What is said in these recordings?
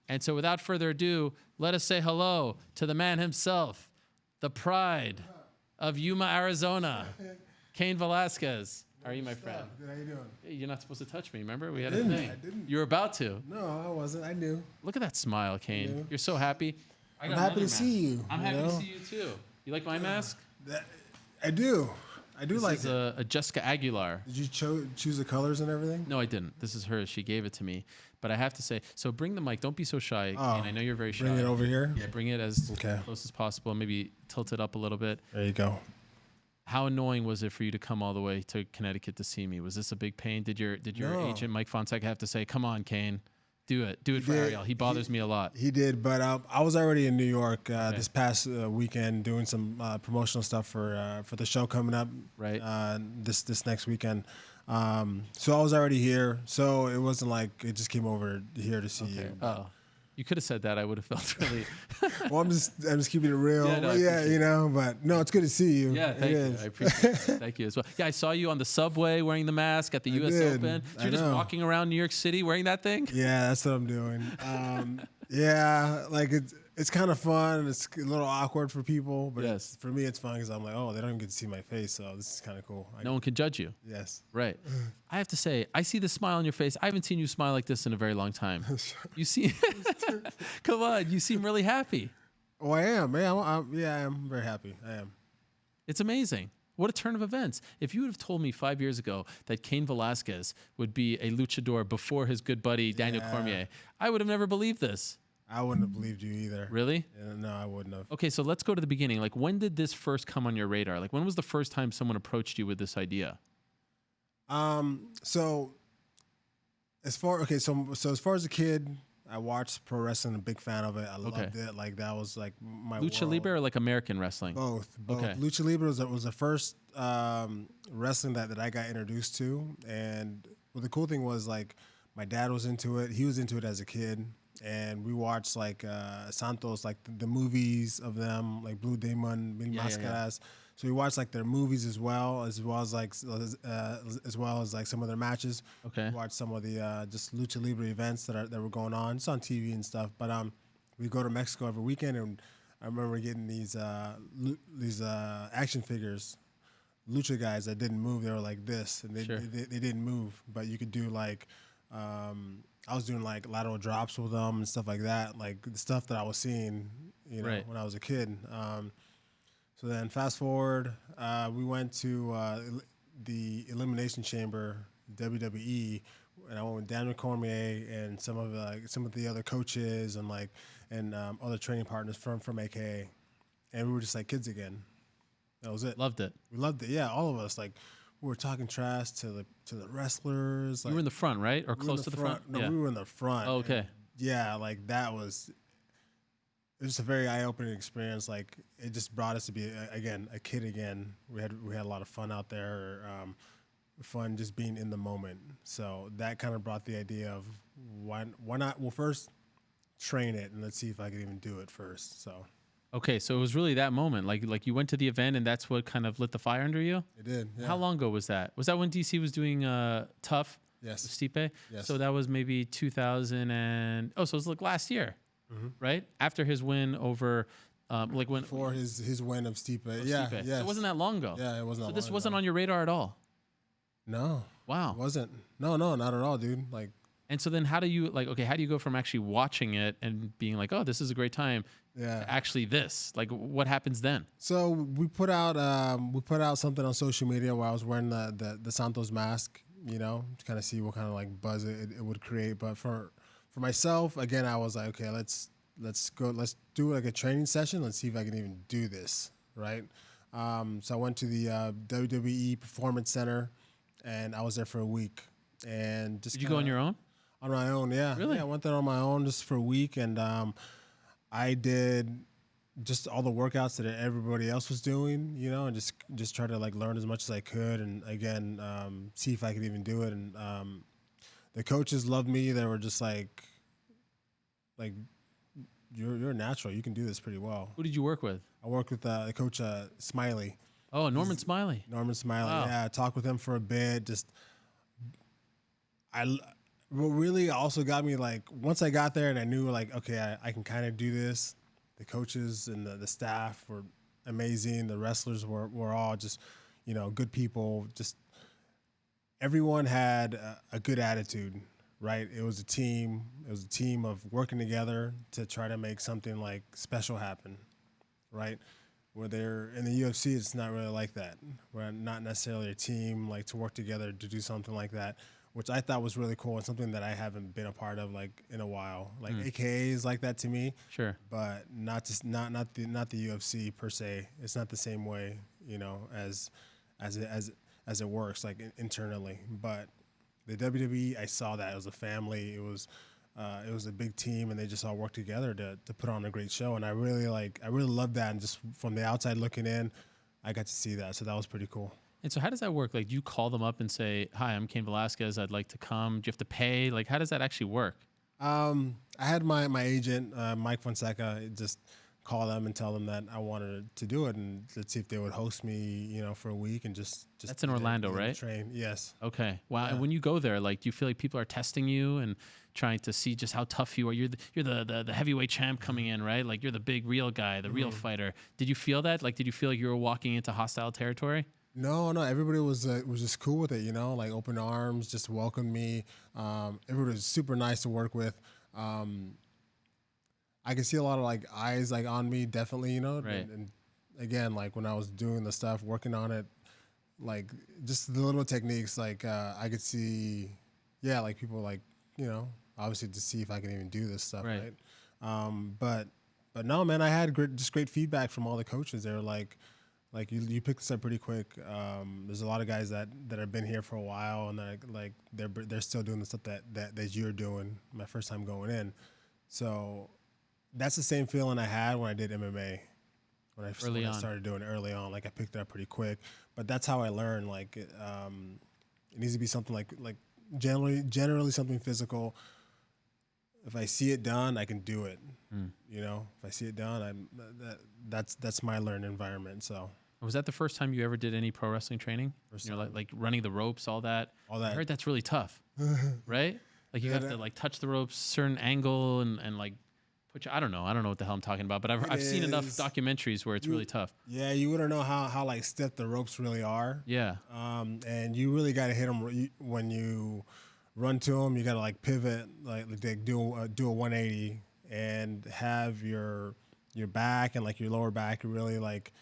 And so without further ado, let us say hello to the man himself, the pride of Yuma, Arizona, Cain Velasquez. How are you, my friend? Good, how you doing? Hey, you're not supposed to touch me, remember? We had a thing. I didn't. You were about to. No, I wasn't. I knew. Look at that smile, Cain. Yeah. You're so happy. I'm happy to see you. I'm happy to see you, too. You like my mask? I do. I do This like is it. a Jessica Aguilar. Did you choose the colors and everything? No, I didn't. This is hers. She gave it to me. But I have to say, so bring the mic. Don't be so shy. Cain. I know you're very shy. Bring it over here? Yeah, bring it as Okay. close as possible. Maybe tilt it up a little bit. There you go. How annoying was it for you to come all the way to Connecticut to see me? Was this a big pain? Did your No. agent Mike Fonseca have to say, "Come on, Cain, do it for did. Ariel"? He bothers me a lot. He did, but I was already in New York this past weekend doing some promotional stuff for the show coming up. Right. This next weekend. So I was already here. So it wasn't like it just came over here to see you. Oh, you could have said that. I would have felt really. Well, I'm just keeping it real. Yeah, no, I yeah, appreciate you know. But no, it's good to see you. Yeah, thank you. I appreciate it. Thank you as well. Yeah, I saw you on the subway wearing the mask at the U.S. did. Open. So I you're just know. walking around New York City wearing that thing? Yeah, that's what I'm doing. Yeah, like it's kind of fun. It's a little awkward for people, but Yes. for me, it's fun because I'm like, oh, they don't even get to see my face, so this is kind of cool. No one can judge you. Yes. Right. I have to say, I see the smile on your face. I haven't seen you smile like this in a very long time. You seem, come on, you seem really happy. Oh, I am, man. I am very happy. I am. It's amazing. What a turn of events. If you would have told me 5 years ago that Cain Velasquez would be a luchador before his good buddy Daniel Cormier, I would have never believed this. I wouldn't have believed you either. Really? Yeah, no, I wouldn't have. Okay, so let's go to the beginning. Like, when did this first come on your radar? Like, when was the first time someone approached you with this idea? So as far as far as a kid, I watched pro wrestling. I'm a big fan of it. I loved it. Like that was like my Lucha world. Libre or like American wrestling? Both. Okay. Lucha Libre was the first wrestling that I got introduced to, and well, the cool thing was like my dad was into it. He was into it as a kid, and we watched like Santos, like the movies of them, like Blue Demon, Mil Máscaras. So we watched like their movies as well as like some of their matches. Okay. We watched some of the just Lucha Libre events that were going on. It's on TV and stuff. But we go to Mexico every weekend, and I remember getting these action figures, lucha guys that didn't move. They were like this, and they didn't move. But you could do like I was doing like lateral drops with them and stuff like that, like the stuff that I was seeing, you know, when I was a kid. So then fast forward, we went to the Elimination Chamber, WWE, and I went with Daniel Cormier and some of the other coaches and other training partners from AKA, and we were just like kids again. That was it. Loved it. We loved it. Yeah, all of us. Like we were talking trash to the wrestlers. Like, You were in the front, right, or close to the front? No, we were in the front. Oh, okay. And yeah, like that was. It was a very eye-opening experience. Like it just brought us to be a kid again. We had a lot of fun out there. Fun just being in the moment. So that kind of brought the idea of why not? Well, first train it and let's see if I can even do it first. So. Okay, so it was really that moment. Like you went to the event and that's what kind of lit the fire under you? It did. Yeah. How long ago was that? Was that when DC was doing Tough? Yes. With Stipe? Yes. So that was maybe 2000 and so it was like last year, right? After his win over before his win of Stipe. Yeah. Stipe. Yes. So it wasn't that long ago. Yeah, it wasn't. So that this long wasn't ago. on your radar at all. No. Wow. It wasn't. No, not at all, dude. Like. And so then how do you go from actually watching it and being like, oh, this is a great time, to actually this? Like, what happens then? So we put out something on social media where I was wearing the Santos mask, you know, to kind of see what kind of like buzz it would create. But for myself, again, I was like, okay, let's do like a training session. Let's see if I can even do this, right? So I went to the WWE Performance Center, and I was there for a week. And just Did you go on your own? On my own, yeah. Really? Yeah, I went there on my own just for a week, and I did just all the workouts that everybody else was doing, you know, and just try to like learn as much as I could, and again, see if I could even do it. And the coaches loved me. They were just like you're a natural. You can do this pretty well. Who did you work with? I worked with Coach Smiley. Oh, Norman Smiley. Norman Smiley. Wow. Yeah, I talked with him for a bit. what really also got me, like, once I got there and I knew, like, okay, I can kind of do this. The coaches and the staff were amazing. The wrestlers were all just, good people. Just everyone had a good attitude, right? It was a team. It was a team of working together to try to make something like special happen, right? Where they're in the UFC, it's not really like that. We're not necessarily a team like to work together to do something like that, which I thought was really cool and something that I haven't been a part of like in a while. Like AKA is like that to me, Sure. but not the UFC per se. It's not the same way, as it works like internally. But the WWE, I saw that it was a family. It was a big team, and they just all worked together to put on a great show. And I really loved that. And just from the outside looking in, I got to see that. So that was pretty cool. And so how does that work? Like, do you call them up and say, "Hi, I'm Cain Velasquez. I'd like to come." Do you have to pay? Like, how does that actually work? I had my agent, Mike Fonseca, just call them and tell them that I wanted to do it, and let's see if they would host me, for a week and just. That's in Orlando, right? Train, yes. Okay. Wow. Yeah. And when you go there, like, do you feel like people are testing you and trying to see just how tough you are? You're the heavyweight champ coming in, right? Like, you're the big real guy, the real fighter. Did you feel that? Like, did you feel like you were walking into hostile territory? No. Everybody was just cool with it, like open arms, just welcomed me. Everybody was super nice to work with. I could see a lot of like eyes like on me, definitely, Right. And again, like when I was doing the stuff, working on it, like just the little techniques, like I could see, like people like, obviously to see if I can even do this stuff, Right. But no, man, I had great feedback from all the coaches. They were like you picked this up pretty quick. There's a lot of guys that have been here for a while, and they're still doing the stuff that you're doing. My first time going in, so that's the same feeling I had when I did MMA. When I started doing it early on, like I picked it up pretty quick. But that's how I learned. Like it needs to be something like generally something physical. If I see it done, I can do it. If I see it done, that's my learned environment. So. Was that the first time you ever did any pro wrestling training? Like running the ropes, all that. I heard that's really tough, right? Like you have to like touch the ropes, certain angle, and like put. I don't know what the hell I'm talking about, but I've seen enough documentaries where it's really tough. Yeah, you wouldn't know how like stiff the ropes really are. Yeah. And you really got to hit them when you run to them. You got to like pivot, like do a 180, and have your back and like your lower back really like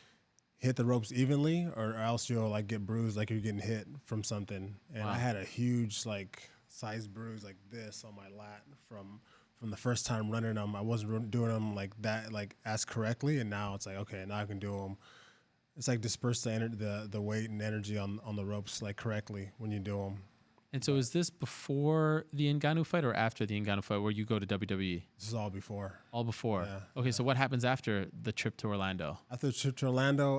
hit the ropes evenly, or else you'll like get bruised, like you're getting hit from something. And I had a huge like size bruise like this on my lat from the first time running them. I wasn't doing them like that, like as correctly, and now it's like, okay, now I can do them. It's like disperse the weight and energy on the ropes like correctly when you do them. And so is this before the Ngannou fight or after the Ngannou fight where you go to WWE? This is all before. All before. Yeah. Okay, so what happens after the trip to Orlando? After the trip to Orlando,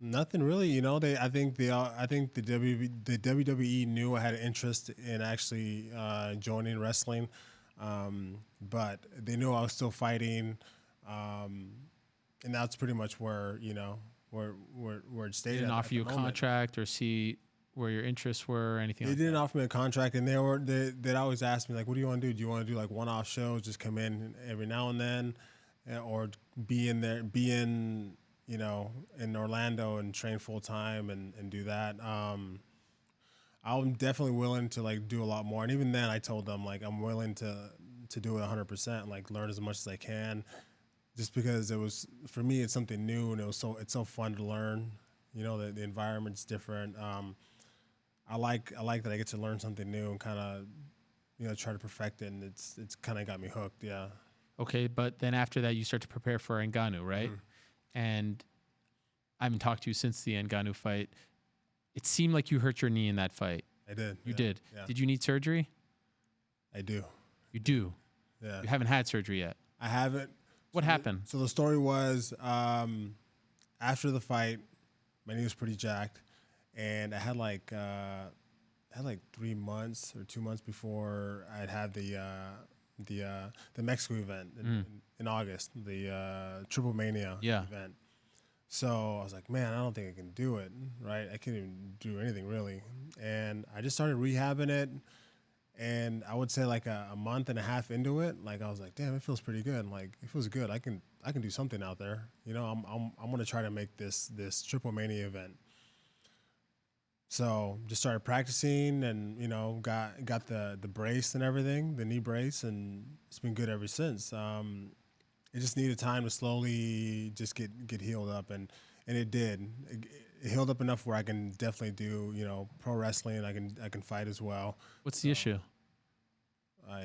nothing really. I think the WWE knew I had an interest in actually joining wrestling, but they knew I was still fighting, and that's pretty much where where it stayed. They didn't offer you a contract or see where your interests were or anything? They didn't offer me a contract, and they'd always ask me like, "What do you want to do? Do you want to do like one-off shows, just come in every now and then, or be in Orlando and train full time and do that?" I'm definitely willing to like do a lot more, and even then, I told them like I'm willing to do it 100%, like learn as much as I can, just because it was for me it's something new and it's so fun to learn. The environment's different. I like that I get to learn something new and kind of, try to perfect it. And it's kind of got me hooked. Yeah. Okay. But then after that, you start to prepare for Ngannou, right? And I haven't talked to you since the Ngannou fight. It seemed like you hurt your knee in that fight. I did. You did. Yeah. Did you need surgery? I do. You do? Yeah. You haven't had surgery yet? I haven't. What happened? So the story was after the fight, my knee was pretty jacked. And I had like 3 months or 2 months before I'd had the Mexico event in August, the Triple Mania event. So I was like, man, I don't think I can do it, right? I can't even do anything really. And I just started rehabbing it. And I would say like a month and a half into it, like I was like, damn, it feels pretty good. Like it feels good. I can do something out there. You know, I'm gonna try to make this Triple Mania event. So just started practicing, and got the brace and everything, the knee brace, and it's been good ever since. It just needed time to slowly just get healed up, and it did. It healed up enough where I can definitely do pro wrestling. I can fight as well. What's the issue?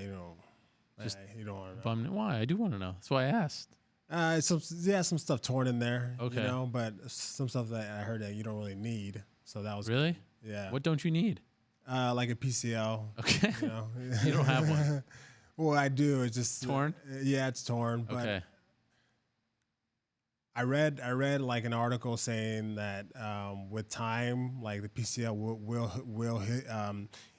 You know, Just you don't want to know. bummed. Why? I do want to know. That's why I asked. Some stuff torn in there. Okay. But some stuff that I heard that you don't really need. So that was Really? Yeah. What don't you need? Like a PCL. Okay. You know. You don't have one. Well, I do. It's just Torn? Yeah, it's torn. But Okay. I read like an article saying that with time, like the PCL will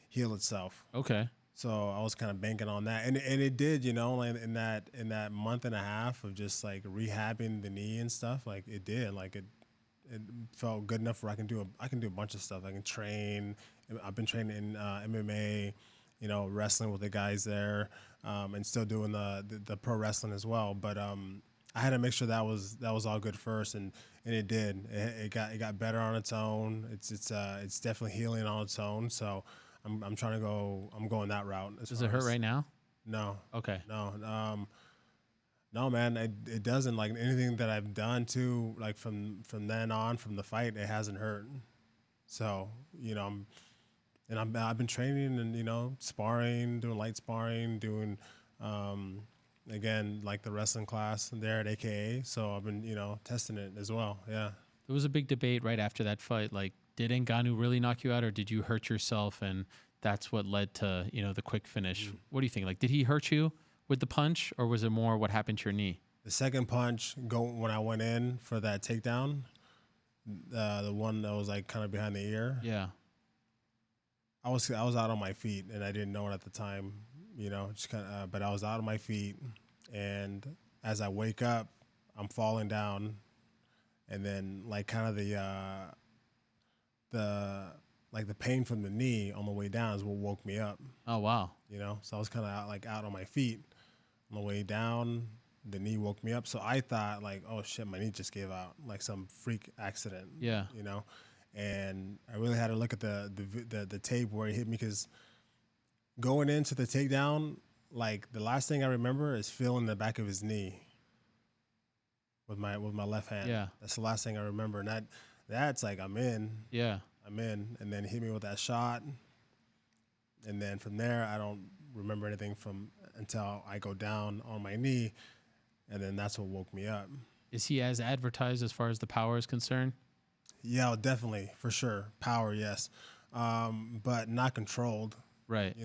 heal itself. Okay. So I was kind of banking on that, and it did, like in that month and a half of just like rehabbing the knee and stuff, like it did, like it felt good enough where I can do a bunch of stuff. I can train. I've been training in MMA, wrestling with the guys there, and still doing the pro wrestling as well. But I had to make sure that was all good first, and it did. It got better on its own. It's definitely healing on its own. So I'm trying to go. I'm going that route. Does it hurt right now? No. Okay. No. No, man. It doesn't. Like anything that I've done to, like from then on, from the fight, it hasn't hurt. So I've been training and sparring, doing light sparring, doing again like the wrestling class there at AKA. So I've been testing it as well. Yeah. There was a big debate right after that fight. Like, did Ngannou really knock you out, or did you hurt yourself, and that's what led to the quick finish? What do you think? Like, did he hurt you with the punch, or was it more what happened to your knee? The second punch when I went in for that takedown, the one that was like kind of behind the ear. Yeah. I was out on my feet, and I didn't know it at the time. Just kind of, but I was out on my feet, and as I wake up, I'm falling down, and then like kind of the pain from the knee on the way down is what woke me up. Oh wow. So I was kind of out on my feet on the way down. The knee woke me up, so I thought like, oh shit, my knee just gave out, like some freak accident. Yeah. And I really had to look at the tape where he hit me, because going into the takedown, like the last thing I remember is feeling the back of his knee with my left hand. Yeah. That's the last thing I remember, and that's like I'm in. Yeah. I'm in, and then he hit me with that shot, and then from there I don't remember anything until I go down on my knee, and then that's what woke me up. Is he as advertised as far as the power is concerned? Yeah, definitely, for sure. Power, yes, but not controlled. Right.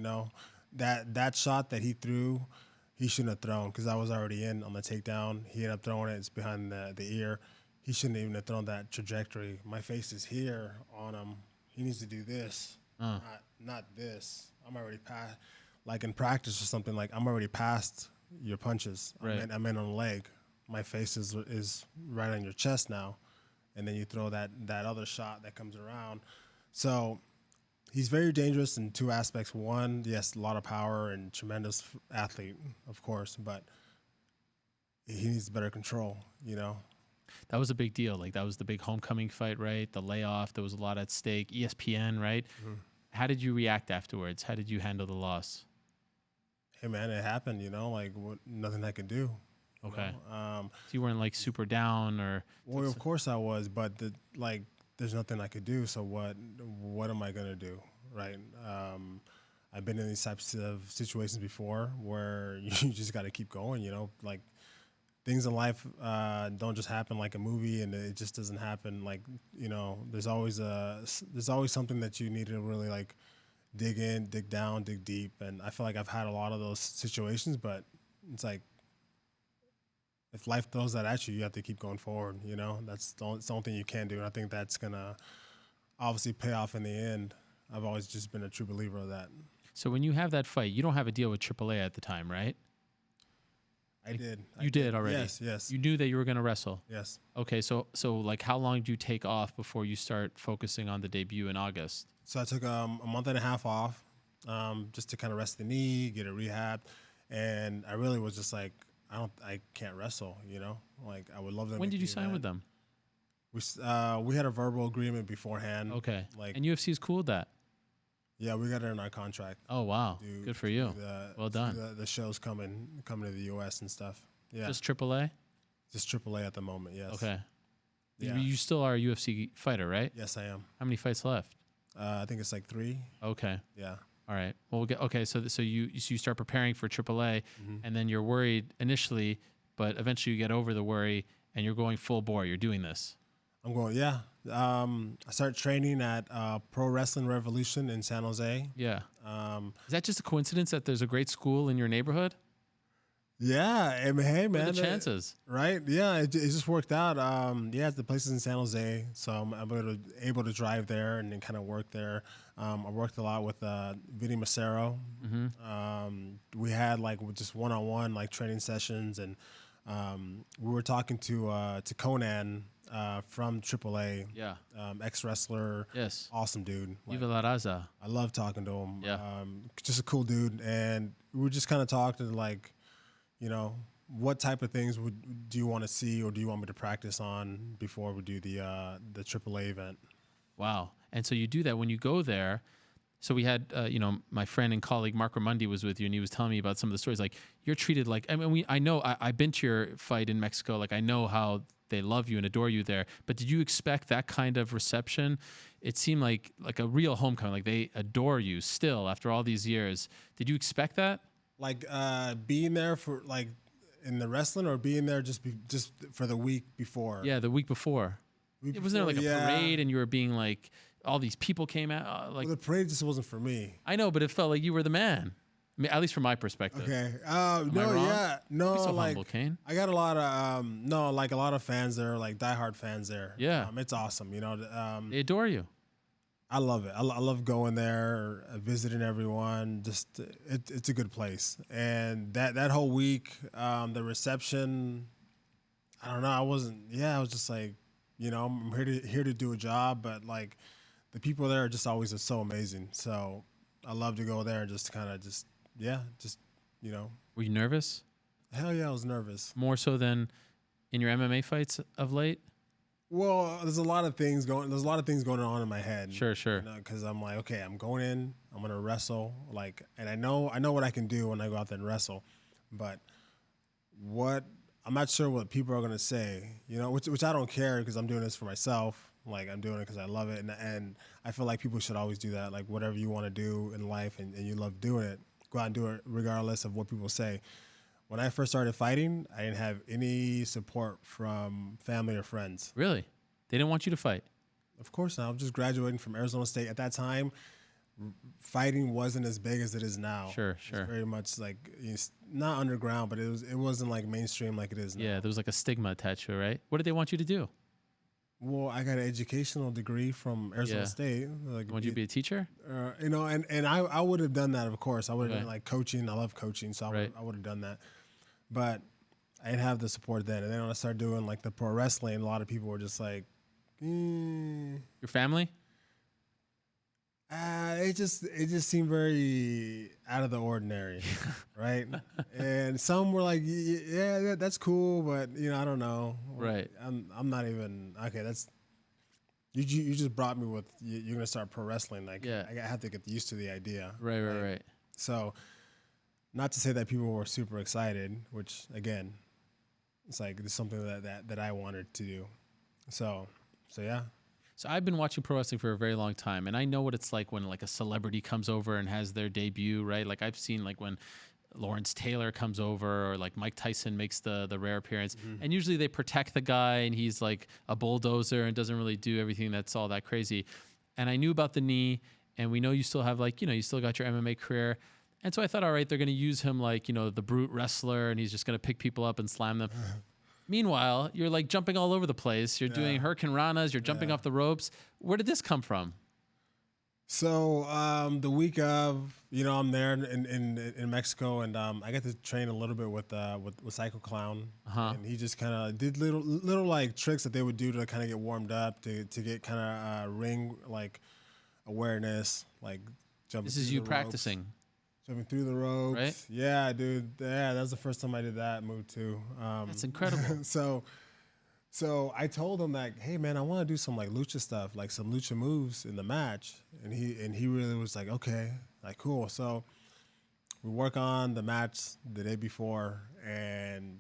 That shot that he threw, he shouldn't have thrown, because I was already in on the takedown. He ended up throwing it. It's behind the ear. He shouldn't even have thrown that trajectory. My face is here on him. He needs to do this, not this. I'm already past, like in practice or something, like I'm already past your punches. Right. I'm in on the leg. My face is right on your chest now. And then you throw that other shot that comes around. So he's very dangerous in two aspects. One, yes, a lot of power and tremendous athlete, of course, but he needs better control, That was a big deal. Like, that was the big homecoming fight, right? The layoff. There was a lot at stake. ESPN, right? Mm-hmm. How did you react afterwards? How did you handle the loss? Hey, man, it happened, like nothing I could do. Okay. So you weren't like super down or? Well, of course I was, but there's nothing I could do. So what am I gonna do, right? I've been in these types of situations before where you just got to keep going. Like things in life don't just happen like a movie, and it just doesn't happen. Like there's always something that you need to really like dig in, dig down, dig deep. And I feel like I've had a lot of those situations, but it's like, if life throws that at you, you have to keep going forward. That's the only thing you can do. And I think that's going to obviously pay off in the end. I've always just been a true believer of that. So when you have that fight, you don't have a deal with AAA at the time, right? I did. You did already? Yes. You knew that you were going to wrestle? Yes. Okay, so like how long do you take off before you start focusing on the debut in August? So I took a month and a half off just to kind of rest the knee, get it rehabbed. And I really was just like, I can't wrestle, you know? Like, I would love to. When did you sign with them? We had a verbal agreement beforehand. Okay. Like, and UFC's cool with that? Yeah, we got it in our contract. Oh, wow. Good for you. Well done. The shows coming to the U.S. and stuff. Yeah. Just AAA? Just AAA at the moment, yes. Okay. Yeah. You still are a UFC fighter, right? Yes, I am. How many fights left? I think it's like 3. Okay. Yeah. All right. Well, we'll get okay. So you start preparing for AAA, and then you're worried initially, but eventually you get over the worry, and you're going full bore. You're doing this. I'm going. Yeah. I started training at Pro Wrestling Revolution in San Jose. Yeah. Is that just a coincidence that there's a great school in your neighborhood? Yeah. I mean, hey, man. What are the chances? Right. Yeah. It just worked out. Yeah, the place is in San Jose, so I'm able to drive there and then kind of work there. I worked a lot with Vinny Massaro. We had like just one-on-one like training sessions, and we were talking to Conan from AAA. Yeah. Ex-wrestler. Yes. Awesome dude. Viva la Raza. I love talking to him. Yeah. Just a cool dude, and we were just kind of talking like, you know, what type of things do you want to see, or do you want me to practice on before we do the AAA event? Wow. And so you do that when you go there. So we had, my friend and colleague Mark Ramundi was with you, and he was telling me about some of the stories. Like, you're treated like, I mean, I've been to your fight in Mexico. Like, I know how they love you and adore you there. But did you expect that kind of reception? It seemed like a real homecoming. Like, they adore you still after all these years. Did you expect that? Like being there for like in the wrestling, or being there just for the week before? Yeah, the week before. It wasn't there like a parade, and you were being like, all these people came out. Well, the parade just wasn't for me. I know, but it felt like you were the man. I mean, at least from my perspective. Okay. No, yeah, no. Be so like, humble, Cain. I got a lot of a lot of fans there, like diehard fans there. Yeah. It's awesome. You know, they adore you. I love it. I love going there, visiting everyone. Just it's a good place. And that whole week, the reception, I don't know. I was just like, you know, I'm here to do a job, but like the people there are just always so amazing. So I love to go there and just kind of you know. Were you nervous? Hell yeah, I was nervous. More so than in your MMA fights of late? Well, there's a lot of things going on in my head. Sure. Because I'm like, okay, I'm going in, I'm gonna wrestle, like, and I know what I can do when I go out there and wrestle, but I'm not sure what people are gonna say, you know, which I don't care, because I'm doing this for myself. Like, I'm doing it because I love it, and I feel like people should always do that. Like, whatever you want to do in life and you love doing it, go out and do it regardless of what people say. When I first started fighting, I didn't have any support from family or friends. Really? They didn't want you to fight? Of course not. I was just graduating from Arizona State. At that time, fighting wasn't as big as it is now. Sure. It's very much like, not underground, but it wasn't like mainstream like it is now. Yeah, there was like a stigma attached to it, right? What did they want you to do? Well, I got an educational degree from Arizona State. Like, want you to be a teacher? You know, and I would have done that, of course. I would have done like coaching. I love coaching, so I would have done that. But I didn't have the support then. And then when I started doing like the pro wrestling, a lot of people were just like, Your family? It just seemed very out of the ordinary, right? And some were like, yeah, that's cool, but you know, I don't know. Right. I'm not even okay. That's you just brought me with you're gonna start pro wrestling. Like, yeah. I have to get used to the idea. Right. So, not to say that people were super excited, which again, it's like it's something that I wanted to do. So yeah. So I've been watching pro wrestling for a very long time, and I know what it's like when like a celebrity comes over and has their debut, right? Like I've seen like when Lawrence Taylor comes over, or like Mike Tyson makes the rare appearance, and usually they protect the guy, and he's like a bulldozer and doesn't really do everything that's all that crazy. And I knew about the knee, and we know you still have like, you know, you still got your MMA career. And so I thought, all right, they're going to use him like, you know, the brute wrestler, and he's just going to pick people up and slam them. Meanwhile, you're like jumping all over the place. You're doing hurricane ranas. You're jumping off the ropes. Where did this come from? So the week of, I'm there in Mexico, and I got to train a little bit with Psycho Clown, and he just kind of did little like tricks that they would do to kind of get warmed up, to get kind of ring like awareness, like jumping. This is you practicing. Jumping through the ropes. Right? Yeah, dude. Yeah, that was the first time I did that move too. That's incredible. So I told him like, hey man, I want to do some like lucha stuff, like some lucha moves in the match. And he really was like, okay, like cool. So we work on the match the day before, and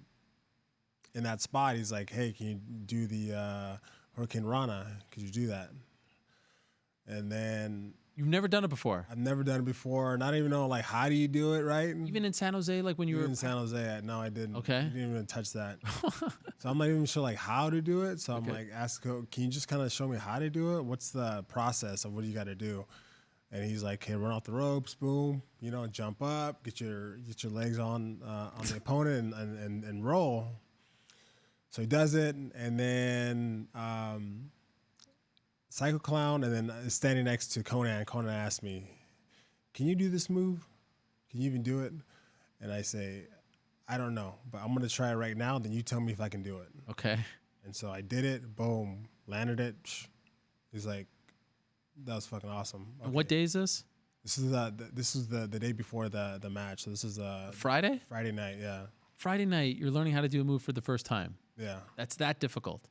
in that spot he's like, hey, can you do the Hurricane Rana? Could you do that? And then You've never done it before. I've never done it before. Not even know like how do you do it, right? Even in San Jose, like when you were in San Jose, no, I didn't. Okay. I didn't even touch that. So I'm not even sure like how to do it. So I'm like, can you just kind of show me how to do it? What's the process of what you got to do? And he's like, hey, run off the ropes, boom, jump up, get your legs on the opponent and roll. So he does it, and then Psycho Clown, and then standing next to Conan. Conan asked me, can you do this move? Can you even do it? And I say, I don't know, but I'm going to try it right now. Then you tell me if I can do it. Okay. And so I did it. Boom. Landed it. He's like, that was fucking awesome. Okay. What day is this? This is the day before the match. So this is Friday? Friday night, yeah. Friday night, you're learning how to do a move for the first time. Yeah. That's that difficult.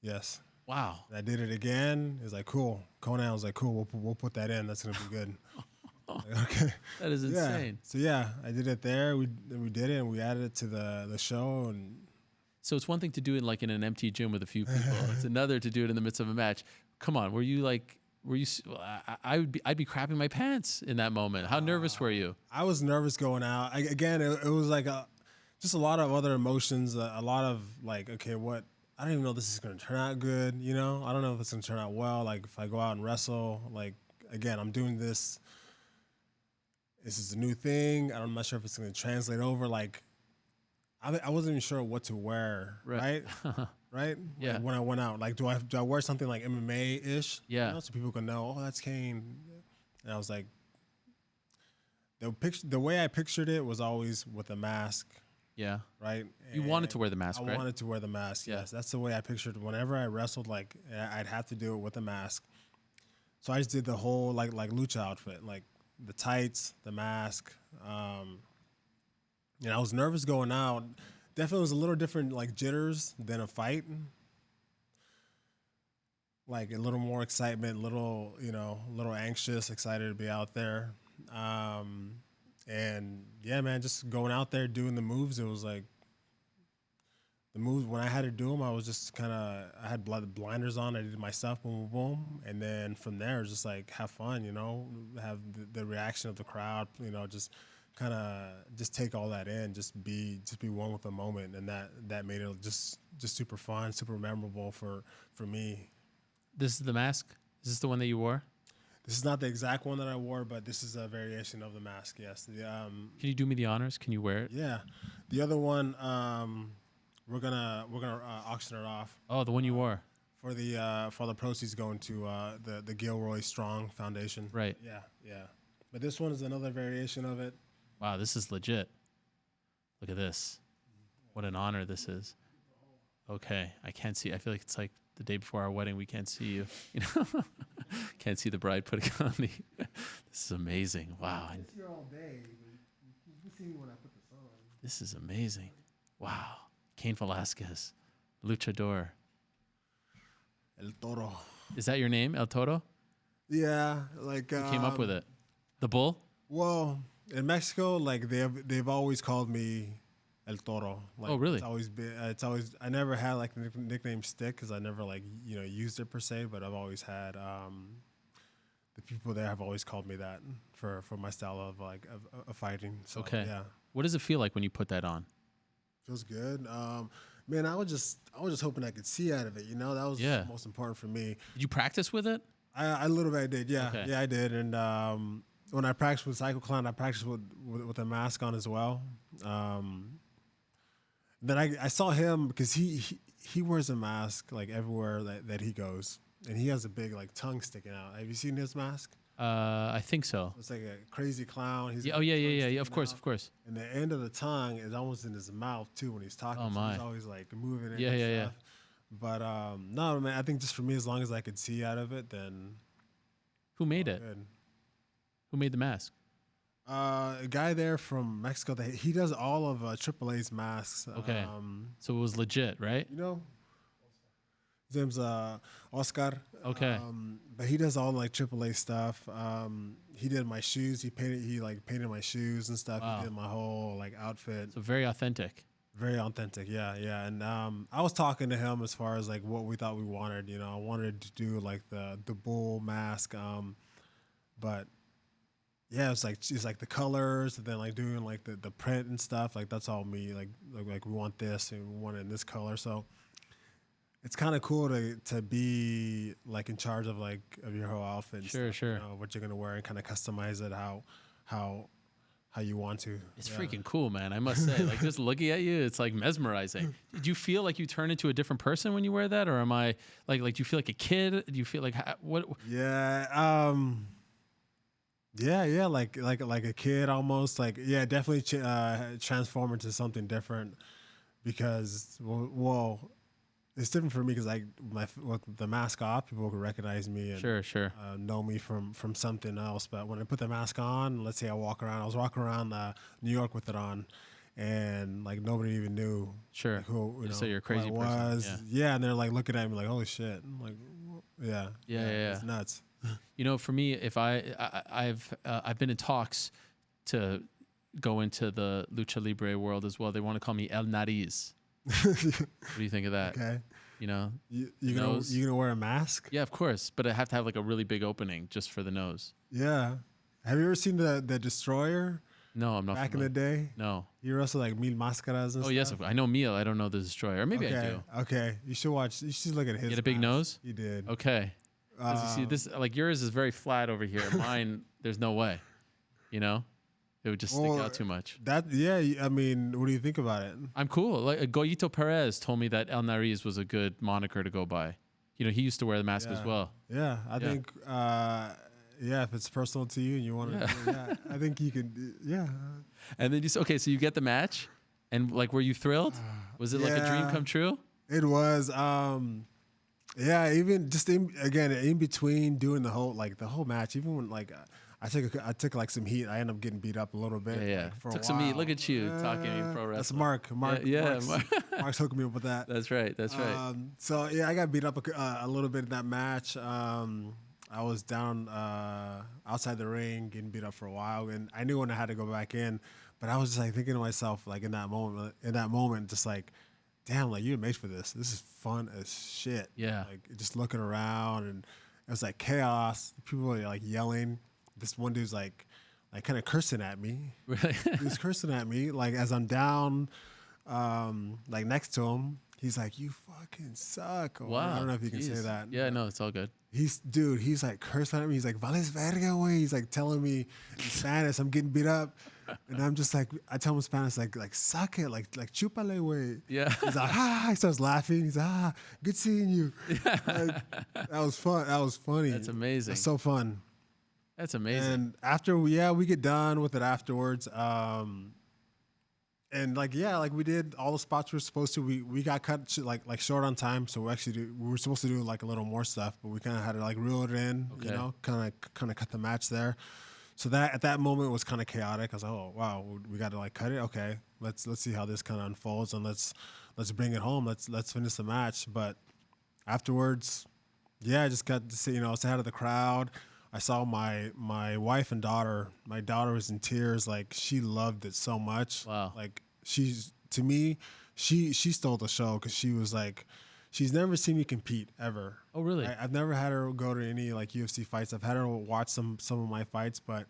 Yes. Wow. And I did it again. It was like, cool. Conan was like, cool, we'll put that in. That's going to be good. Like, okay. That is insane. Yeah. So yeah, I did it there. We did it, and we added it to the show. And so it's one thing to do it like in an empty gym with a few people. It's another to do it in the midst of a match. Come on, I'd be crapping my pants in that moment. How nervous were you? I was nervous going out. It was like just a lot of other emotions. A lot of like, okay, what? I don't even know if this is going to turn out good. I don't know if it's going to turn out well. Like if I go out and wrestle, like again, I'm doing this. This is a new thing. I'm not sure if it's going to translate over. Like I wasn't even sure what to wear. Right. Right? Yeah. Like when I went out, like, do I wear something like MMA-ish? Yeah. So people can know, oh, that's Cain. And I was like, the way I pictured it was always with a mask. Yeah. Right? You wanted to wear the mask, right? I wanted to wear the mask, yes. That's the way I pictured it. Whenever I wrestled, like, I'd have to do it with a mask. So I just did the whole, like lucha outfit, like the tights, the mask. I was nervous going out. Definitely was a little different, like jitters than a fight. Like a little more excitement, little anxious, excited to be out there. And yeah, man, just going out there doing the moves. It was like the moves when I had to do them. I was just I had blinders on. I did my stuff, boom, boom, boom, and then from there, it's just like have fun, have the reaction of the crowd, just kind of just take all that in, just be one with the moment, and that made it just super fun, super memorable for me. This is the mask? Is this the one that you wore? This is not the exact one that I wore, but this is a variation of the mask. Yes. Can you do me the honors? Can you wear it? Yeah. The other one, we're gonna auction it off. Oh, the one you wore. For the proceeds going to the Gilroy Strong Foundation. Right. Yeah. But this one is another variation of it. Wow, this is legit. Look at this. What an honor this is. Okay, I can't see. I feel like it's like the day before our wedding. We can't see you. Can't see the bride putting on the. This is amazing. Wow. It's here all day. You see me when I put this on. This is amazing. Wow. Cain Velasquez, luchador. El Toro. Is that your name, El Toro? Yeah, like. Who came up with it? The bull? Well, in Mexico, like they've always called me El Toro. Like, oh, really? It's always. I never had like the nickname stick because I never like used it per se, but I've always had. The people there have always called me that for my style of like of fighting. So, okay. Yeah. What does it feel like when you put that on? Feels good. Man, I was just hoping I could see out of it. That was the most important for me. Did you practice with it? I little bit did. Yeah. Okay. Yeah, I did. And when I practiced with Psycho Clown, I practiced with a mask on as well. Then I saw him because he wears a mask like everywhere that he goes, and he has a big like tongue sticking out. Have you seen his mask? I think so. It's like a crazy clown. Yeah, yeah. Of course. And the end of the tongue is almost in his mouth too when he's talking. Oh So my. he's always like moving it. Yeah, and yeah, stuff. But no, man. I think just for me, as long as I could see out of it, then. Who made it? Good. Who made the mask? A guy there from Mexico. He does all of AAA's masks. Okay. So it was legit, right? You know, his name's Oscar. Okay. But he does all like AAA stuff. He did my shoes. He painted my shoes and stuff. Wow. He did my whole like outfit. So very authentic. Very authentic. Yeah, yeah. And I was talking to him as far as like what we thought we wanted. You know, I wanted to do like the bull mask. But yeah, it's like the colors, and then like doing like the print and stuff. Like that's all me. Like we want this and we want it in this color. So it's kind of cool to be like in charge of your whole outfit. Sure. You know, what you're gonna wear and kind of customize it how you want to. It's freaking cool, man. I must say, like just looking at you, it's like mesmerizing. Did you feel like you turn into a different person when you wear that, or am I like do you feel like a kid? Do you feel like what? Yeah. Yeah, like a kid almost. Like, yeah, definitely transform into something different because, well, it's different for me because with the mask off, people can recognize me and sure. Know me from something else. But when I put the mask on, let's say I was walking around New York with it on, and like nobody even knew. Sure. Like, who So you're a crazy who I was. person. Yeah, and they're like looking at me like, holy shit. I'm like, yeah. It's nuts. You know, for me, if I've been in talks to go into the Lucha Libre world as well. They want to call me El Nariz. What do you think of that? Okay. You know, you gonna wear a mask? Yeah, of course, but I have to have like a really big opening just for the nose. Yeah. Have you ever seen the Destroyer? No, I'm not. Back familiar. in the day? No. You wrestled like Mil Máscaras and stuff? Yes, I know Mil. I don't know the Destroyer. Or maybe I do. Okay. You should look at his. He had a big nose? He did. Okay. Because you see, this like yours is very flat over here. Mine, there's no way. You know, it would just stick out too much. I mean, what do you think about it? I'm cool. Like Goyito Perez told me that El Nariz was a good moniker to go by. You know, he used to wear the mask as well. Yeah, I think. If it's personal to you and you want to, I think you could. Yeah. And then so you get the match, and like, were you thrilled? Was it like a dream come true? It was. Yeah, even just in between doing the whole match, even when like I took like some heat, I ended up getting beat up a little bit. Yeah. Like, for took a some while. heat. Look at you talking pro wrestling. That's Mark. Mark's hooking me up with that. That's right. So yeah, I got beat up a little bit in that match. I was down outside the ring, getting beat up for a while, and I knew when I had to go back in, but I was just like thinking to myself, like in that moment, just like, damn, like you're made for this. This is fun as shit. Yeah. Like just looking around, and it was like chaos. People were like yelling. This one dude's like kind of cursing at me. Really? He was cursing at me like as I'm down, like next to him. He's like, "You fucking suck." Or, wow. I don't know if you can say that. Yeah, no, it's all good. He's like cursing at me. He's like, "Vales verga, way." He's like telling me in Spanish, I'm getting beat up. And I'm just like, I tell him in Spanish, like suck it, like chúpale, way. Yeah. He's like, he starts laughing. He's like, good seeing you. Yeah. Like, that was fun. That was funny. That's amazing. That's so fun. That's amazing. And after, we get done with it afterwards. And like we did all the spots we were supposed to. We got cut like short on time, so we were supposed to do like a little more stuff, but we kind of had to like reel it in, you know, kind of cut the match there. So that at that moment was kind of chaotic. I was like, oh wow, we got to like cut it. Okay, let's see how this kind of unfolds, and let's bring it home. Let's finish the match. But afterwards, I just got to see, I was ahead of the crowd. I saw my wife and daughter. My daughter was in tears. Like she loved it so much. Wow. Like she stole the show because she was like, she's never seen me compete ever. Oh, really? I've never had her go to any like UFC fights. I've had her watch some of my fights, but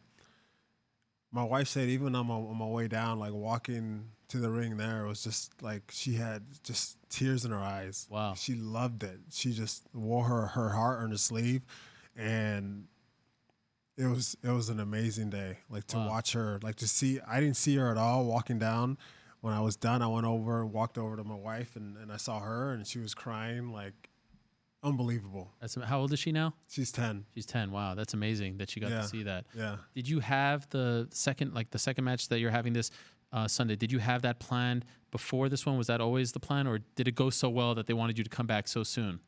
my wife said even on my way down, like walking to the ring there, it was just like she had just tears in her eyes. Wow. She loved it. She just wore her heart on her sleeve, and it was an amazing day. Like to watch her, like to see. I didn't see her at all walking down. When I was done, I went over and walked over to my wife, and I saw her, and she was crying. Like, unbelievable. How old is she now? She's 10. She's 10. Wow, that's amazing that she got to see that. Yeah. Did you have the second match that you're having this Sunday? Did you have that planned before this one? Was that always the plan, or did it go so well that they wanted you to come back so soon?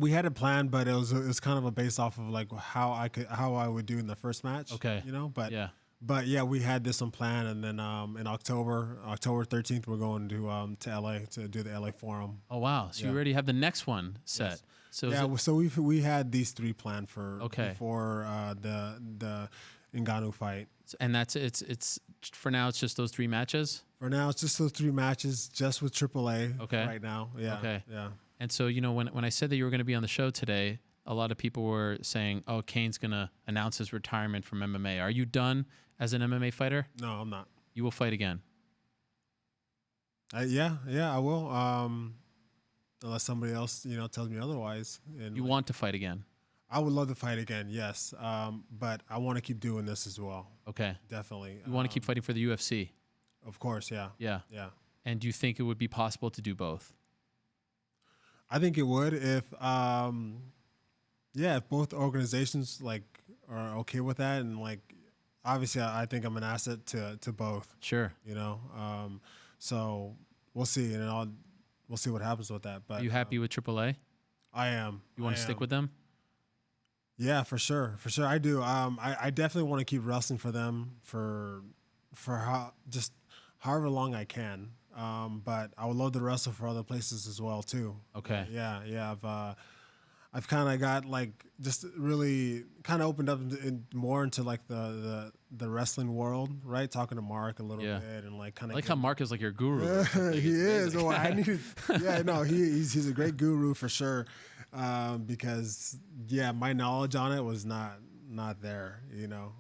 We had it planned, but it was kind of a based off of like how I would do in the first match. Okay. But yeah, we had this one planned, and then in October 13th, we're going to LA to do the LA Forum. Oh wow! So you already have the next one set. Yes. So so we had these 3 planned before the Ngannou fight. And it's for now. It's just those 3 matches. For now, it's just those 3 matches, just with AAA. Okay. Right now, yeah. Okay. Yeah. And so when I said that you were going to be on the show today, a lot of people were saying, "Oh, Cain's going to announce his retirement from MMA." Are you done as an MMA fighter? No, I'm not. You will fight again. Yeah, I will. Unless somebody else, tells me otherwise. And you want to fight again? I would love to fight again, yes. But I want to keep doing this as well. Okay. Definitely. You want to keep fighting for the UFC? Of course, yeah. Yeah. Yeah. And do you think it would be possible to do both? I think it would if both organizations are okay with that, and obviously I think I'm an asset to both. Sure. So we'll see, and we'll see what happens with that. But are you happy with AAA? I am. You want to stick with them? Yeah, for sure. I do. I definitely want to keep wrestling for them for just however long I can. But I would love to wrestle for other places as well too. Okay. Yeah. I've kind of got just really kind of opened up more into the wrestling world, right? Talking to Mark a little bit and kind of how Mark is like your guru. He is. Well, I needed. Yeah, no, he's a great guru for sure. Because my knowledge on it was not there,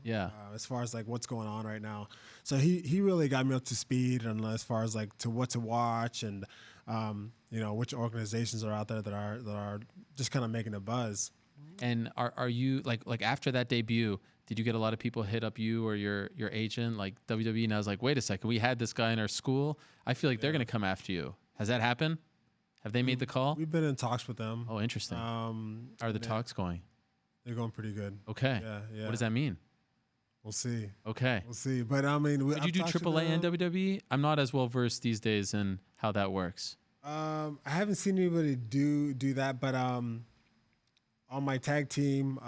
Yeah. as far as what's going on right now. So he really got me up to speed, and as far as to what to watch, and which organizations are out there that are just kind of making a buzz. And are you like after that debut, did you get a lot of people hit up you or your agent, like WWE? And I was like, wait a second, we had this guy in our school. I feel like they're going to come after you. Has that happened? Have they made the call? We've been in talks with them. Oh, interesting. How are the talks going? They're going pretty good. Okay. Yeah. What does that mean? We'll see. Okay. We'll see. But I mean, would you do AAA and WWE? I'm not as well versed these days in how that works. I haven't seen anybody do that, but on my tag team,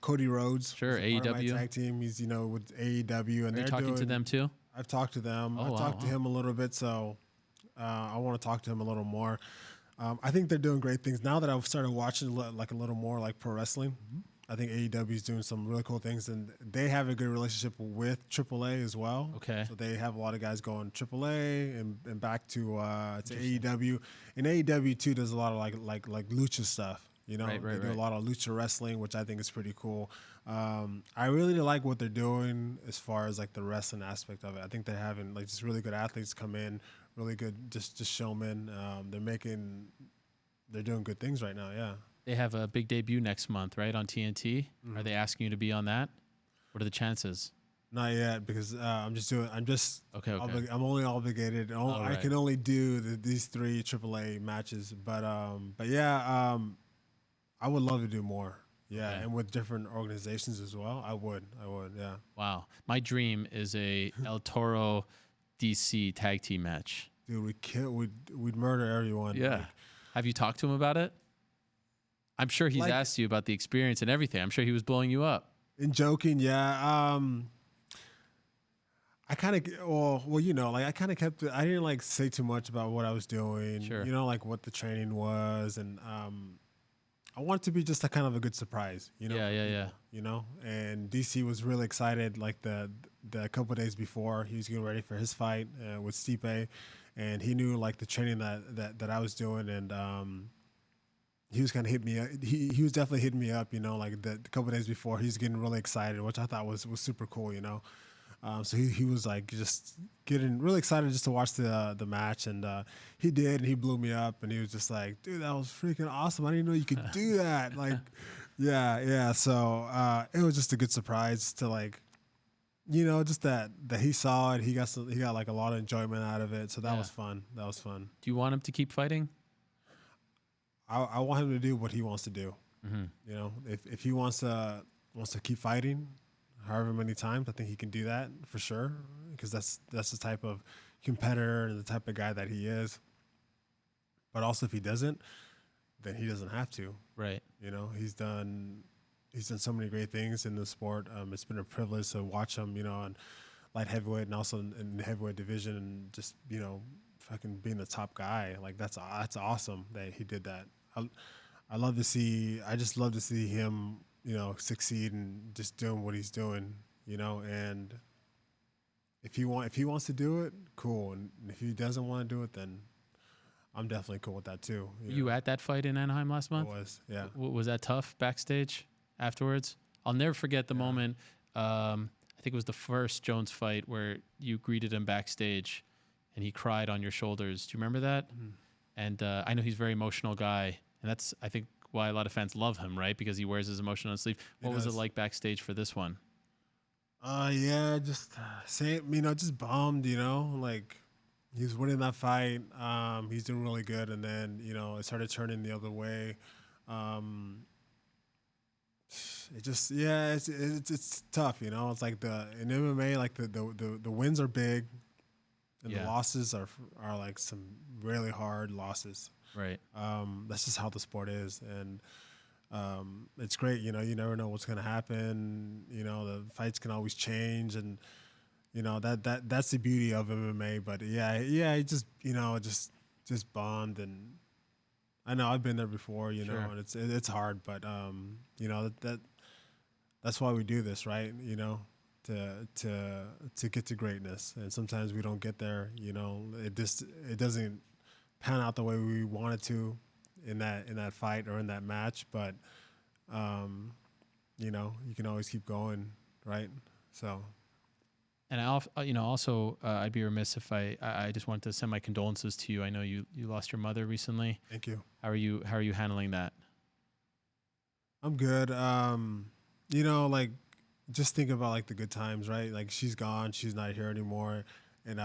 Cody Rhodes. Sure, AEW. My tag team. He's with AEW, and are you talking to them too? I've talked to them. I've talked to him a little bit, so I want to talk to him a little more. I think they're doing great things now that I've started watching a little more pro wrestling. Mm-hmm. I think AEW is doing some really cool things, and they have a good relationship with AAA as well. Okay. So they have a lot of guys going AAA and back to AEW, and AEW too does a lot of like lucha stuff. They do a lot of lucha wrestling, which I think is pretty cool. I really like what they're doing as far as the wrestling aspect of it. I think they're having just really good athletes come in, really good just showmen. They're doing good things right now. Yeah. They have a big debut next month, right, on TNT. Mm-hmm. Are they asking you to be on that? What are the chances? Not yet, because I'm just okay. I'm only obligated. I can only do these 3 AAA matches, but yeah, I would love to do more. Yeah, okay. And with different organizations as well. I would. Yeah. Wow, my dream is a El Toro DC tag team match. Dude, we'd murder everyone. Yeah. Have you talked to him about it? I'm sure he's asked you about the experience and everything. I'm sure he was blowing you up. In joking, yeah. I kind of, I kind of kept it. I didn't say too much about what I was doing. Sure. What the training was, and I want it to be just a kind of a good surprise. Yeah. And DC was really excited. The couple of days before, he was getting ready for his fight with Stipe, and he knew the training that I was doing, and he was kind of hitting me up. He was definitely hitting me up, the couple of days before. He was getting really excited, which I thought was super cool, So he was just getting really excited just to watch the match, and he did, and he blew me up, and he was just like, dude, that was freaking awesome. I didn't know you could do that. Yeah. So it was just a good surprise to just that he saw it. He got a lot of enjoyment out of it. So that was fun. Do you want him to keep fighting? I want him to do what he wants to do. Mm-hmm. You know, if he wants to keep fighting, however many times, I think he can do that for sure. Because that's the type of competitor and the type of guy that he is. But also, if he doesn't, then he doesn't have to. Right. You know, he's done so many great things in the sport. It's been a privilege to watch him. You know, and light heavyweight and also in the heavyweight division, and just, you know, fucking being the top guy. Like that's awesome that he did that. I just love to see him, you know, succeed and just doing what he's doing, you know. And if he wants to do it, cool. And if he doesn't want to do it, then I'm definitely cool with that too. You at that fight in Anaheim last month? I was, yeah. Was that tough backstage afterwards? I'll never forget the moment. I think it was the first Jones fight where you greeted him backstage and he cried on your shoulders. Do you remember that? Mm-hmm. And I know he's a very emotional guy. And that's, I think, why a lot of fans love him, right? Because he wears his emotion on his sleeve. What was it like backstage for this one? Yeah, just same, you know, just bummed, you know, like he was winning that fight. He's doing really good. And then, you know, it started turning the other way. It just, yeah, it's tough, you know. It's like in MMA, like the wins are big, and the losses are like some really hard losses. Right. That's just how the sport is, and it's great. You know, you never know what's gonna happen. You know, the fights can always change, and you know that's the beauty of MMA. But yeah, it just, you know, just bummed. And I know I've been there before, you know, and it's hard, but you know, that's why we do this, right? You know, to get to greatness, and sometimes we don't get there. You know, it doesn't pan out the way we want it to in that fight or in that match, but you know, you can always keep going, right? So. And also, I'd be remiss if I just wanted to send my condolences to you. I know you lost your mother recently. Thank you. How are you handling that? I'm good. You know, like, just think about like the good times, right? Like, she's gone, she's not here anymore, and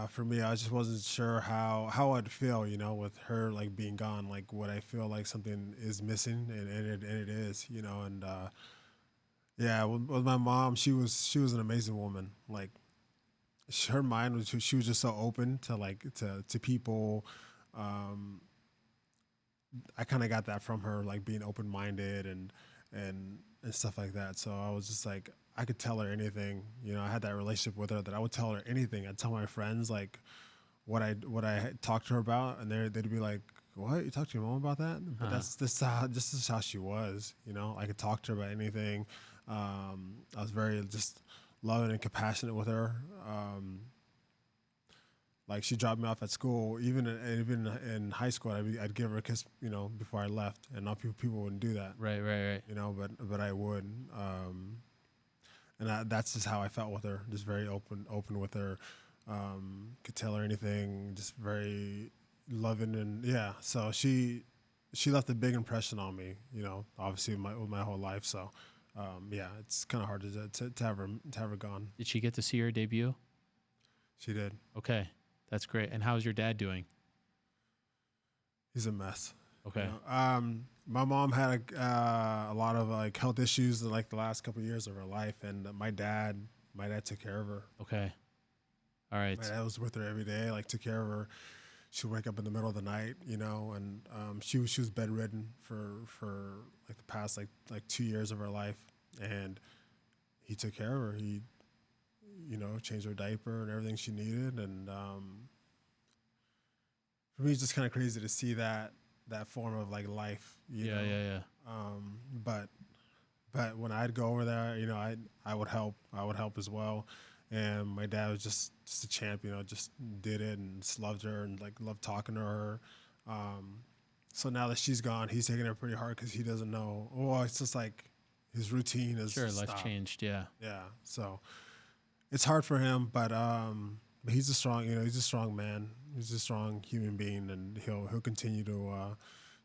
for me, I just wasn't sure how I'd feel, you know, with her like being gone. Like, would I feel like something is missing, and it is, you know, and. Yeah, with my mom, she was an amazing woman. Like, her mind was, she was just so open to like to people. I kind of got that from her, like being open minded and stuff like that. So I was just like, I could tell her anything. You know, I had that relationship with her that I would tell her anything. I'd tell my friends like what I had talked to her about, and they'd be like, "What? You talked to your mom about that?" But this is how she was. You know, I could talk to her about anything. I was very just loving and compassionate with her. Like, she dropped me off at school, even in high school. I'd give her a kiss, you know, before I left, and not people wouldn't do that. Right. You know, but I would, and that's just how I felt with her. Just very open with her. Could tell her anything. Just very loving, and yeah. So she left a big impression on me. You know, obviously with my whole life. So. Yeah, it's kind of hard to have her gone. Did she get to see her debut? She did. Okay, that's great. And how's your dad doing? He's a mess. Okay. You know? My mom had a lot of like health issues in like the last couple of years of her life, and my dad took care of her. Okay. All right. My dad was with her every day, like took care of her. She'd wake up in the middle of the night, you know, and she was bedridden for like the past like 2 years of her life, and he took care of her. He, you know, changed her diaper and everything she needed, and for me, it's just kind of crazy to see that form of like life. You know? Yeah. But when I'd go over there, you know, I would help as well. And my dad was just a champ, you know, just did it and just loved her and like loved talking to her. So now that she's gone, he's taking it pretty hard because he doesn't know. Oh, it's just like his routine is life changed. Yeah. So it's hard for him, but he's a strong man. He's a strong human being, and he'll continue to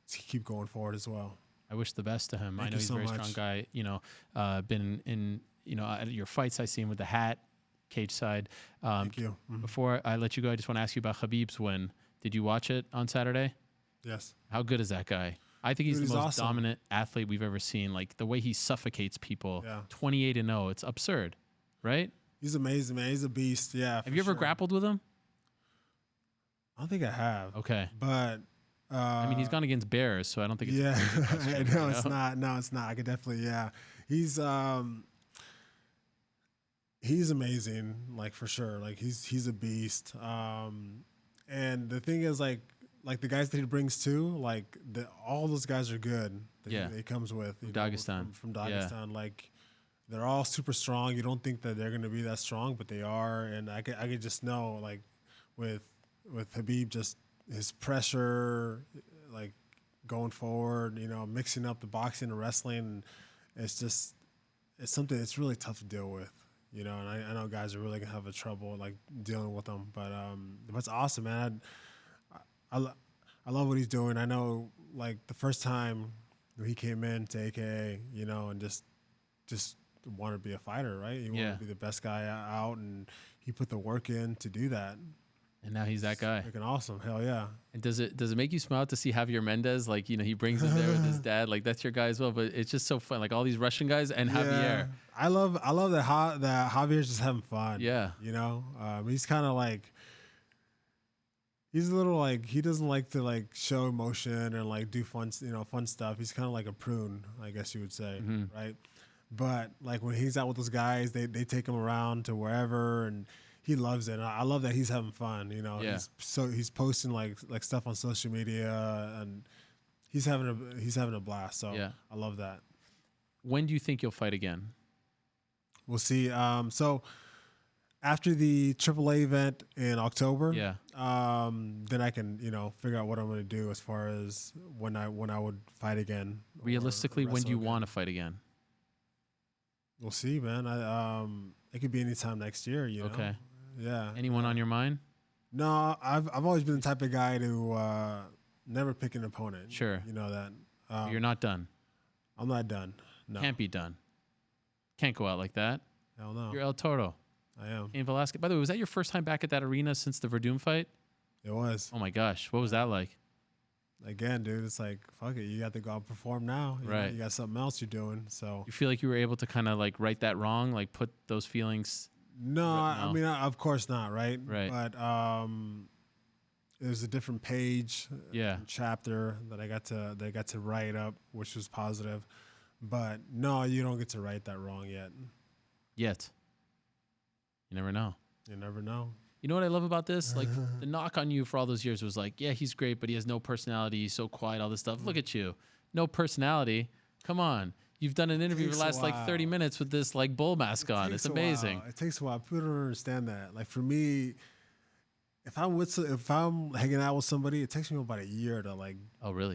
keep going forward as well. I wish the best to him. Thank I know you he's so a very much. strong guy. You know, been in at your fights. I see him with the hat, cage side. Thank you. Before I let you go, I just want to ask you about Khabib's win. Did you watch it on Saturday? Yes. How good is that guy? I think he's Dude, the most awesome. dominant athlete we've ever seen. Like the way he suffocates people. Yeah. 28-0. It's absurd, right? He's amazing, man. He's a beast. Yeah. Have you ever grappled with him? I don't think I have. Okay. But I mean, he's gone against bears, so I don't think it's yeah. question, No, it's not. No, it's not. I could definitely. Yeah. He's amazing. Like for sure. Like he's a beast. And the thing is, like the guys that he brings too, like all those guys are good. That he comes with from Dagestan. From Dagestan, yeah. Like they're all super strong. You don't think that they're gonna be that strong, but they are. And I could just know, like with Khabib, just his pressure, like going forward, mixing up the boxing and wrestling. It's something that's really tough to deal with. And I know guys are really gonna have a trouble like dealing with them, but it's awesome, man. I love what he's doing. I know, like the first time he came in to AKA, and just wanted to be a fighter, right? He wanted to be the best guy out, and he put the work in to do that. And now he's that guy. Freaking awesome. Hell yeah. And does it make you smile to see Javier Mendez? Like, he brings him there with his dad. Like, that's your guy as well. But it's just so fun. Like, all these Russian guys and Javier. I love that Javier's just having fun. Yeah. He's kind of like, he's a little like, he doesn't like to like show emotion and like do fun stuff. He's kind of like a prune, I guess you would say. Mm-hmm. Right. But like when he's out with those guys, they take him around to wherever, and he loves it. And I love that he's having fun. Yeah. He's posting like stuff on social media, and he's having a blast. So yeah. I love that. When do you think you'll fight again? We'll see. So after the AAA event in October, then I can figure out what I'm going to do as far as when I would fight again. Realistically, when do you want to fight again? We'll see, man. It could be anytime next year. Okay. Yeah. Anyone on your mind? No, I've always been the type of guy to never pick an opponent. Sure. You know that. You're not done. I'm not done. No. Can't be done. Can't go out like that. Hell no. You're El Toro. I am. Cain Velasquez. By the way, was that your first time back at that arena since the Verdum fight? It was. Oh my gosh, what was that like? Again, dude, it's like, fuck it. You got to go out and perform now. You got something else you're doing. So you feel like you were able to kind of like right that wrong, like put those feelings. No, I mean, of course not, right? Right. But it was a different page, chapter that I got to write up, which was positive. But no, you don't get to write that wrong yet. Yet. You never know. You never know. You know what I love about this? Like the knock on you for all those years was like, yeah, he's great, but he has no personality. He's so quiet, all this stuff. Look at you. No personality. Come on. You've done an interview for the last like 30 minutes with this like bull mask on. It's amazing. It takes a while. People don't understand that. Like for me, if I'm hanging out with somebody, it takes me about a year to like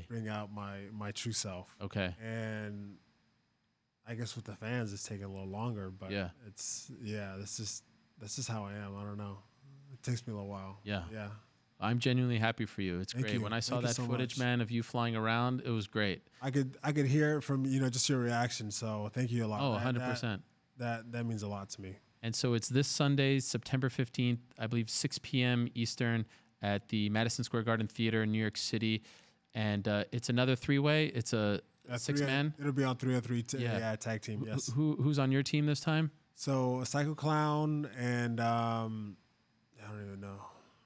bring out my true self. Okay. And I guess with the fans it's taking a little longer, but that's just how I am. I don't know. It takes me a little while. Yeah. Yeah. I'm genuinely happy for you. It's great. When I saw that footage, man, of you flying around, it was great. I could hear it from, just your reaction. So thank you a lot. Oh, 100%. That means a lot to me. And so it's this Sunday, September 15th, I believe 6 p.m. Eastern at the Madison Square Garden Theater in New York City. And it's another three-way. It's a six-man. It'll be on 303 tag team, yes. Who's on your team this time? So Psycho Clown and I don't even know.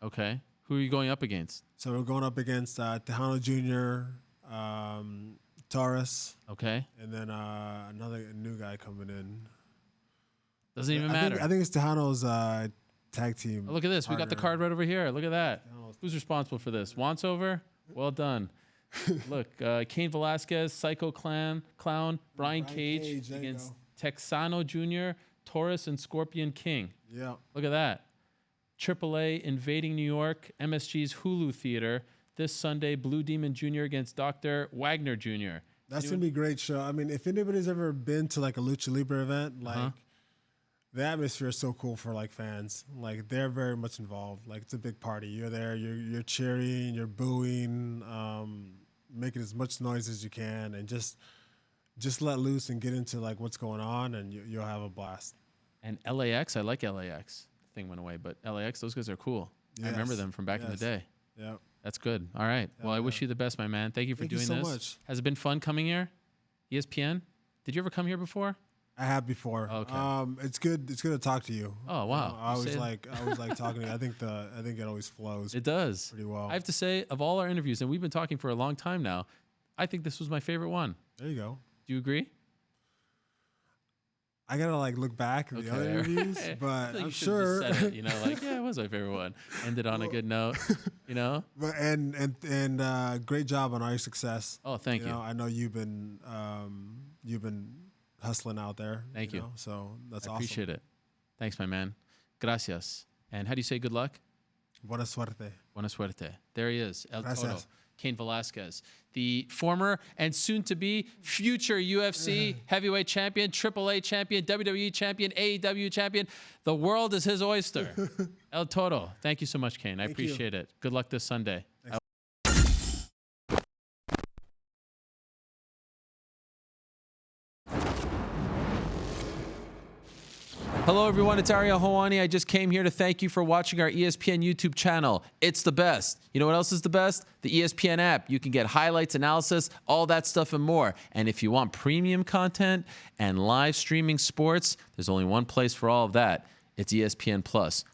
Okay. Who are you going up against? So we're going up against Tejano Jr., Taurus. Okay. And then another new guy coming in. Doesn't even matter. I think it's Tejano's tag team. Oh, look at this. Partner. We got the card right over here. Look at that. Who's responsible for this? Wants over? Well done. Look, Cain Velasquez, Psycho Clown, Brian Cage against Texano Jr., Taurus, and Scorpion King. Yeah. Look at that. AAA invading New York, MSG's Hulu Theater. This Sunday, Blue Demon Jr. against Dr. Wagner Jr. That's going to be a great show. I mean, if anybody's ever been to like a Lucha Libre event, like the atmosphere is so cool for like fans. Like they're very much involved. Like it's a big party. You're there, you're cheering, you're booing, making as much noise as you can, and just let loose and get into like what's going on, and you'll have a blast. And LAX, I like LAX. Thing went away, but LAX, those guys are cool. Yes. I remember them from back in the day. Yep. That's good. All right. Well, I wish you the best, my man. Thank you for doing so this. Much. Has it been fun coming here? ESPN? Did you ever come here before? I have before. Okay. It's good. It's good to talk to you. Oh wow. I always like talking to you. I think it always flows. It does pretty well. I have to say, of all our interviews, and we've been talking for a long time now, I think this was my favorite one. There you go. Do you agree? I gotta like look back at the other interviews, but I'm sure. Just said it, yeah, it was my favorite one. Ended on a good note, But and great job on our success. Oh, thank you. I know you've been hustling out there. Thank you. So that's I awesome. appreciate it. Thanks, my man. Gracias. And how do you say good luck? Buena suerte. Buena suerte. There he is, El Toro. Gracias. Cain Velasquez, the former and soon-to-be future UFC heavyweight champion, AAA champion, WWE champion, AEW champion. The world is his oyster. El Toro, thank you so much, Cain. I appreciate it. Good luck this Sunday. Hello, everyone. It's Ariel Helwani. I just came here to thank you for watching our ESPN YouTube channel. It's the best. You know what else is the best? The ESPN app. You can get highlights, analysis, all that stuff and more. And if you want premium content and live streaming sports, there's only one place for all of that. It's ESPN Plus.